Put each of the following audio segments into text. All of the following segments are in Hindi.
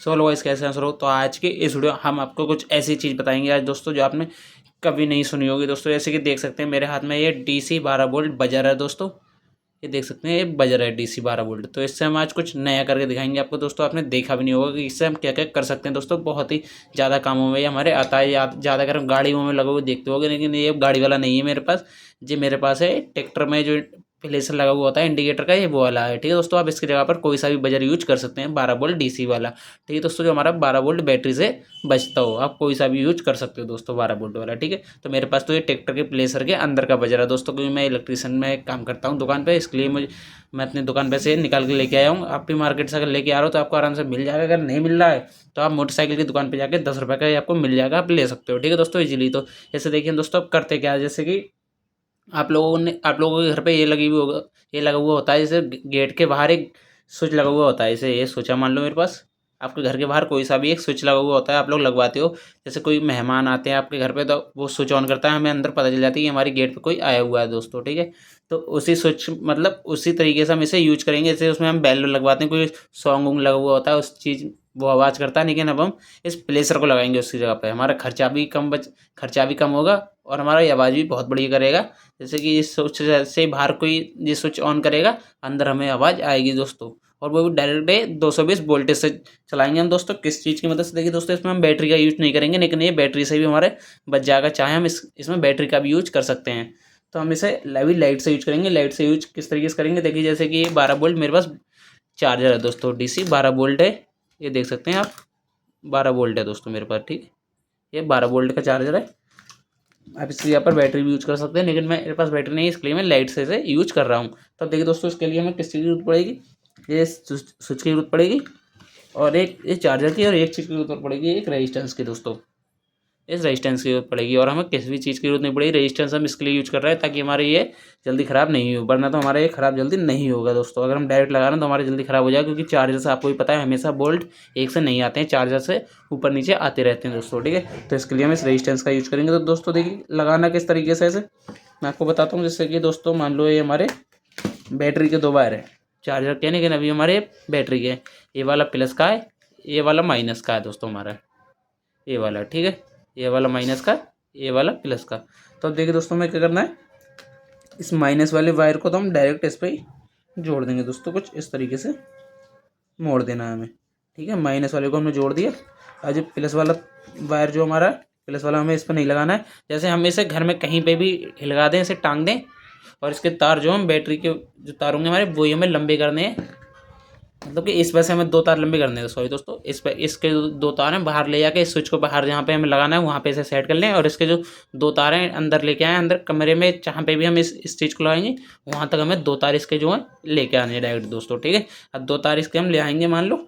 सो लो गाइस, कैसे हैं? तो आज की इस वीडियो हम आपको कुछ ऐसी चीज़ बताएंगे आज दोस्तों जो आपने कभी नहीं सुनी होगी दोस्तों। जैसे कि देख सकते हैं मेरे हाथ में ये DC 12 वोल्ट बजर है दोस्तों। ये देख सकते हैं, ये बजर है DC 12 वोल्ट। तो इससे हम आज कुछ नया करके दिखाएंगे आपको दोस्तों। आपने देखा भी नहीं होगा कि इससे हम क्या क्या कर सकते हैं दोस्तों। बहुत ही ज़्यादा कामों में ये हमारे आता है। ज़्यादा अगर हम गाड़ियों में लगे हुए देखते होगे, लेकिन ये गाड़ी वाला नहीं है मेरे पास। जी मेरे पास है ट्रैक्टर में जो प्लेसर लगा हुआ होता है इंडिकेटर का, ये वो वाला है। ठीक है दोस्तों, आप इसकी जगह पर कोई सा भी बजर यूज कर सकते हैं, 12 वोल्ट DC वाला। ठीक है दोस्तों, जो हमारा 12 वोल्ट बैटरी से बचता हो, आप कोई सा भी यूज कर सकते हो दोस्तों 12 वोल्ट वाला। ठीक है, तो मेरे पास तो ये ट्रैक्टर के प्लेसर के अंदर का बजर है दोस्तों, क्योंकि मैं इलेक्ट्रीशियन में काम करता हूँ दुकान पे। इसके लिए मैं अपनी दुकान पे से निकाल के लेके आया हूँ। आप भी मार्केट से अगर लेके आ रहे हो तो आपको आराम से मिल जाएगा। अगर नहीं मिल रहा है तो आप मोटरसाइकिल की दुकान पे जाके 10 रुपये का ही आपको मिल जाएगा, आप ले सकते हो। ठीक है दोस्तों, इजीली। तो ऐसे देखिए दोस्तों, अब करते क्या है, जैसे कि आप लोगों के घर पे ये लगी हुई होगा, ये लगा हुआ होता है। जैसे गेट के बाहर एक स्विच लगा हुआ होता है। जैसे ये स्विच है, मान लो मेरे पास आपके घर के बाहर कोई सा भी एक स्विच लगा हुआ होता है, आप लोग लगवाते हो। जैसे कोई मेहमान आते हैं आपके घर पे तो वो स्विच ऑन करता है, हमें अंदर पता चल जाती है कि हमारी गेट पे कोई आया हुआ है दोस्तों। ठीक है, तो उसी स्विच मतलब उसी तरीके से हम इसे यूज करेंगे। जैसे उसमें हम बेल लगवाते हैं, कोई सॉन्ग वोंग लगा हुआ होता है, उस चीज़ वो आवाज़ करता है। लेकिन अब हम इस प्लेसर को लगाएंगे उसकी जगह पे, हमारा खर्चा भी कम होगा और हमारा ये आवाज़ भी बहुत बढ़िया करेगा। जैसे कि इस स्विच से बाहर कोई ये स्विच ऑन करेगा, अंदर हमें आवाज़ आएगी दोस्तों। और वो भी डायरेक्ट 220 वोल्टेज से चलाएंगे हम दोस्तों। किस चीज़ की मदद से? देखिए दोस्तों, इसमें हम बैटरी का यूज नहीं करेंगे, लेकिन ये बैटरी से भी हमारे बच जाएगा। चाहे हम इसमें बैटरी का भी यूज कर सकते हैं। तो हम इसे लाइट से यूज करेंगे। लाइट से यूज किस तरीके से करेंगे? देखिए, जैसे कि ये 12 वोल्ट मेरे पास चार्जर है दोस्तों, DC 12 वोल्ट है। ये देख सकते हैं आप, 12 वोल्ट है दोस्तों मेरे पास। ठीक है, ये 12 वोल्ट का चार्जर है। आप इसकी जगह पर बैटरी भी यूज कर सकते हैं, लेकिन मेरे पास बैटरी नहीं है, इसके लिए मैं लाइट से इसे यूज कर रहा हूँ। तो अब देखिए दोस्तों, इसके लिए हमें किस चीज़ की जरूरत पड़ेगी? ये स्विच की जरूरत पड़ेगी, और एक ये चार्जर की, और एक चीज़ की जरूरत पड़ेगी, एक रेजिस्टेंस की दोस्तों। इस रेजिस्टेंस की जरूरत पड़ेगी, और हमें किसी भी चीज़ की जरूरत नहीं पड़ेगी। रेजिस्टेंस हम इसके लिए यूज कर रहे हैं ताकि हमारे ये जल्दी ख़राब नहीं हो, वरना तो हमारा ये ख़राब जल्दी नहीं होगा दोस्तों। अगर हम डायरेक्ट लगा रहे हैं तो हमारे जल्दी ख़राब हो जाएगा, क्योंकि चार्जर से आपको भी पता है हमेशा बोल्ट एक से नहीं आते हैं, चार्जर से ऊपर नीचे आते रहते हैं दोस्तों। ठीक है, तो इसके लिए हम इस रेजिस्टेंस का यूज करेंगे। तो दोस्तों देखिए, लगाना किस तरीके से, ऐसे मैं आपको बताता हूँ। जैसे कि दोस्तों मान लो ये हमारे बैटरी के 2 वायर है, चार्जर के, लेकिन अभी हमारे बैटरी के, ये वाला प्लस का है, ये वाला माइनस का है दोस्तों हमारा, ये वाला। ठीक है, ये वाला माइनस का, ये वाला प्लस का। तो अब देखिए दोस्तों, हमें क्या करना है, इस माइनस वाले वायर को तो हम डायरेक्ट इस पर ही जोड़ देंगे दोस्तों। कुछ इस तरीके से मोड़ देना है हमें। ठीक है, माइनस वाले को हमने जोड़ दिया। आज प्लस वाला वायर जो हमारा प्लस वाला, हमें इस पर नहीं लगाना है। जैसे हम इसे घर में कहीं पे भी लगा दें, इसे टांग दें, और इसके तार जो हम बैटरी के जो तार होंगे हमारे, वही हमें लंबे करने हैं। मतलब कि इस वजह से हमें 2 तार लंबे करने हैं। सॉरी दोस्तों, इस पे इसके 2 तार हैं, बाहर ले जाके इस स्विच को बाहर जहाँ पे हमें लगाना है वहाँ पे इसे सेट कर लें, और इसके जो 2 तार हैं अंदर लेके आए, अंदर कमरे में जहाँ पे भी हम इस चीज़ को लगाएंगे वहाँ तक हमें 2 तार इसके जो हैं लेके आने हैं डायरेक्ट दोस्तों। ठीक है, अब 2 तार इसके हम ले आएंगे। मान लो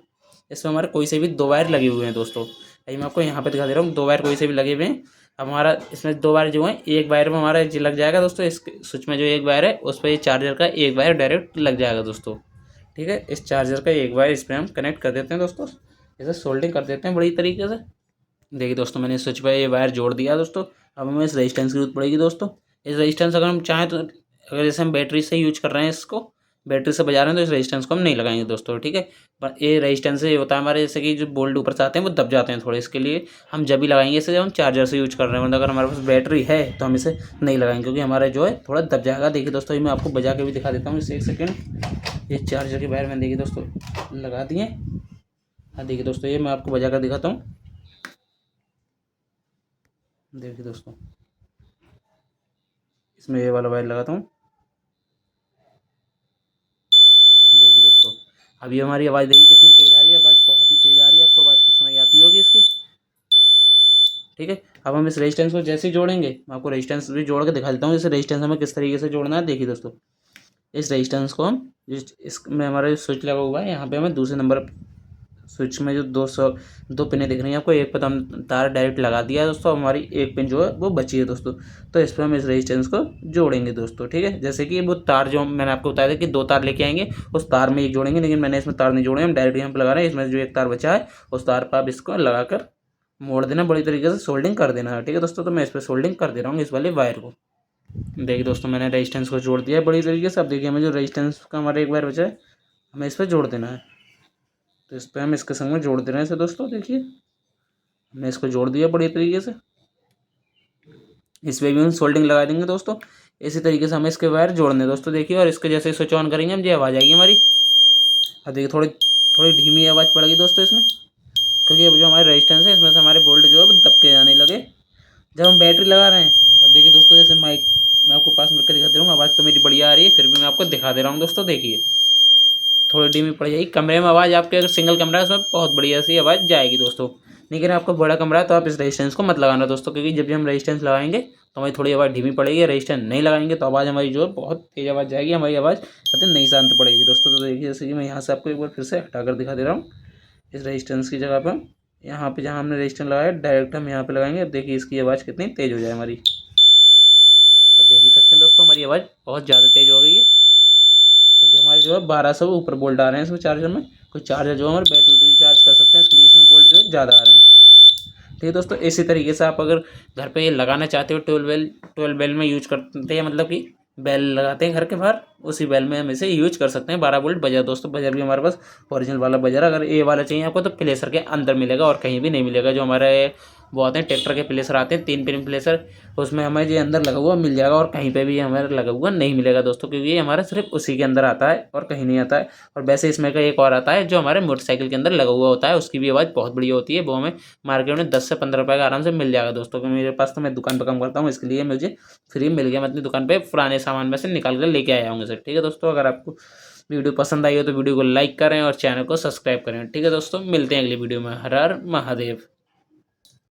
इसमें हमारे कोई से भी 2 वायर लगे हुए हैं दोस्तों। अभी मैं आपको यहाँ पे दिखा दे रहा हूँ, 2 वायर कोई से भी लगे हुए हैं। अब हमारा इसमें 2 वायर जो हैं, एक वायर में हमारा ये लग जाएगा दोस्तों, इस स्विच में जो एक वायर है उस पर ये चार्जर का एक वायर डायरेक्ट लग जाएगा दोस्तों। ठीक है, इस चार्जर का एक वायर इस पर हम कनेक्ट कर देते हैं दोस्तों, इसे सोल्डिंग कर देते हैं बड़ी तरीके से। देखिए दोस्तों, मैंने स्विच पे ये वायर जोड़ दिया दोस्तों। अब हमें इस रेजिस्टेंस की जरूरत पड़ेगी दोस्तों। इस रेजिस्टेंस अगर हम चाहें तो, अगर जैसे हम बैटरी से यूज कर रहे हैं, इसको बैटरी से बजा रहे हैं, तो इस रेजिस्टेंस को हम नहीं लगाएंगे दोस्तों। ठीक है, पर ये रेजिस्टेंस से ये होता है हमारे, जैसे कि जो बोल्ट ऊपर से आते हैं वो दब जाते हैं थोड़े, इसके लिए हम जब भी लगाएंगे इसे, जब हम चार्जर से यूज कर रहे हैं। मतलब अगर हमारे पास बैटरी है तो हम इसे नहीं लगाएंगे, क्योंकि हमारा जो है थोड़ा दब जाएगा। देखिए दोस्तों, मैं आपको बजा के भी दिखा देता हूँ, इससे एक सेकेंड। ये चार्जर के वायर मैंने देखिए दोस्तों लगा दिए। हाँ देखिए दोस्तों, ये मैं आपको बजा कर दिखाता हूँ। देखिए दोस्तों, इसमें ये वाला वायर लगाता हूँ। देखिए दोस्तों, अभी हमारी आवाज़ देखिए कितनी तेज़ आ रही है, आवाज़ बहुत ही तेज़ आ रही है। आपको आवाज़ की सुनाई आती होगी इसकी। ठीक है, अब हम इस रेजिस्टेंस को जैसे ही जोड़ेंगे, मैं आपको रेजिस्टेंस भी जोड़ के दिखा देता हूँ। इस रेजिस्टेंस हमें किस तरीके से जोड़ना है, देखिए दोस्तों। इस रेजिस्टेंस को हम इसमें हमारा स्विच लगा हुआ है, यहाँ पे हमें दूसरे नंबर स्विच में जो 2 पिनें दिख रही हैं आपको, एक पे तो हम तार डायरेक्ट लगा दिया है दोस्तों। हमारी एक पिन जो है वो बची है दोस्तों। तो इस पर हम इस रेजिस्टेंस को जोड़ेंगे दोस्तों। ठीक है, जैसे कि वो तार जो मैंने आपको बताया था कि 2 तार लेके आएंगे, उस तार में एक जोड़ेंगे, लेकिन मैंने इसमें तार नहीं जोड़े, हम डायरेक्ट यहाँ पर लगा रहे हैं। इसमें जो एक तार बचा है उस तार पर आप इसको लगाकर मोड़ देना, बड़ी तरीके से सोल्डिंग कर देना है। ठीक है दोस्तों, तो मैं इस पर सोल्डिंग कर दे रहा हूँ इस वाले वायर को। देखिए दोस्तों, मैंने रेजिस्टेंस को जोड़ दिया है बड़ी तरीके से। अब देखिए, हमें जो रेजिस्टेंस का हमारा एक वायर बचा है, हमें इस पर जोड़ देना है। तो इस पर हम इसके संग में जोड़ दे रहे हैं इसे दोस्तों। देखिए हमने इसको जोड़ दिया बढ़िया तरीके से। इस पर भी हम सोल्डिंग लगा देंगे दोस्तों। इसी तरीके से हमें इसके वायर जोड़ने दोस्तों। देखिए और इसके जैसे स्विच ऑन करेंगे हम, ये आवाज़ आएगी हमारी। अब देखिए थोड़ी थोड़ी धीमी आवाज़ पड़ेगी दोस्तों इसमें, क्योंकि अब जो हमारे रेजिस्टेंस है इसमें से हमारे वोल्ट जो है दबके जाने लगे जब हम बैटरी लगा रहे हैं। अब देखिए दोस्तों जैसे माइक मैं आपको पास में रख के दिखा दे रहा हूँ, आवाज़ तो मेरी बढ़िया आ रही है, फिर भी मैं आपको दिखा दे रहा हूँ दोस्तों। देखिए थोड़ी धीमी पड़ जाएगी। कमरे में आवाज़ आपके अगर सिंगल कमरा है उसमें बहुत बढ़िया सी आवाज़ जाएगी दोस्तों। लेकिन आपको बड़ा कमरा है तो आप इस रेजिस्टेंस को मत लगाना दोस्तों, क्योंकि जब भी हम रेजिस्टेंस लगाएंगे तो हमारी थोड़ी आवाज़ धीमी पड़ेगी। रेजिस्टेंस नहीं लगाएंगे तो आवाज़ हमारी जो है बहुत तेज़ आवाज़ जाएगी, हमारी आवाज़ कहते हैं नहीं शांत पड़ेगी दोस्तों। तो देखिए जैसे कि मैं यहाँ से आपको एक बार फिर से हटा कर दिखा दे रहा हूँ। इस रेजिस्टेंस की जगह पर यहाँ पे जहाँ हमने रेजिस्टेंस लगाया डायरेक्ट हम यहाँ पे लगाएंगे। अब देखिए इसकी आवाज़ कितनी तेज़ हो जाए हमारी। अब देख ही सकते हैं दोस्तों हमारी आवाज़ बहुत ज़्यादा तेज़ हो गई है, क्योंकि हमारे जो है 1200 ऊपर बोल्ट आ रहे हैं इसमें चार्जर में। कोई चार्जर जो हमारे बैटरी वैटरी चार्ज कर सकते हैं, इसके लिए इसमें बोल्ट जो है ज़्यादा आ रहे हैं। ठीक है दोस्तों, इसी तरीके से आप अगर घर पे ये लगाना चाहते हो 12 बेल में यूज करते हैं, मतलब कि बेल लगाते हैं घर के बाहर, उसी बेल में हम इसे यूज कर सकते हैं। 12 वोल्ट बजर दोस्तों। बजर भी हमारे पास ओरिजिनल वाला बजर है। अगर ये वाला चाहिए आपको तो प्लेसर के अंदर मिलेगा और कहीं भी नहीं मिलेगा। जो हमारे वो आते हैं ट्रैक्टर के प्लेसर आते हैं 3 पिन प्लेसर, उसमें हमें ये अंदर लगा हुआ मिल जाएगा और कहीं पे भी हमारे लगा हुआ नहीं मिलेगा दोस्तों, क्योंकि ये हमारा सिर्फ उसी के अंदर आता है और कहीं नहीं आता है। और वैसे इसमें का एक और आता है जो हमारे मोटरसाइकिल के अंदर लगा हुआ होता है, उसकी भी आवाज़ बहुत बढ़िया होती है। वो हमें मार्केट में 10 से 15 रुपये का आराम से मिल जाएगा दोस्तों। क्योंकि मेरे पास तो मैं दुकान पर काम करता हूँ, इसके लिए मुझे फ्री मिल गया। मैं अपनी दुकान पर पुराने सामान में से निकाल कर लेके आया हूँ सर। ठीक है दोस्तों, अगर आपको वीडियो पसंद आई हो तो वीडियो को लाइक करें और चैनल को सब्सक्राइब करें। ठीक है दोस्तों, मिलते हैं अगली वीडियो में। हर हर महादेव।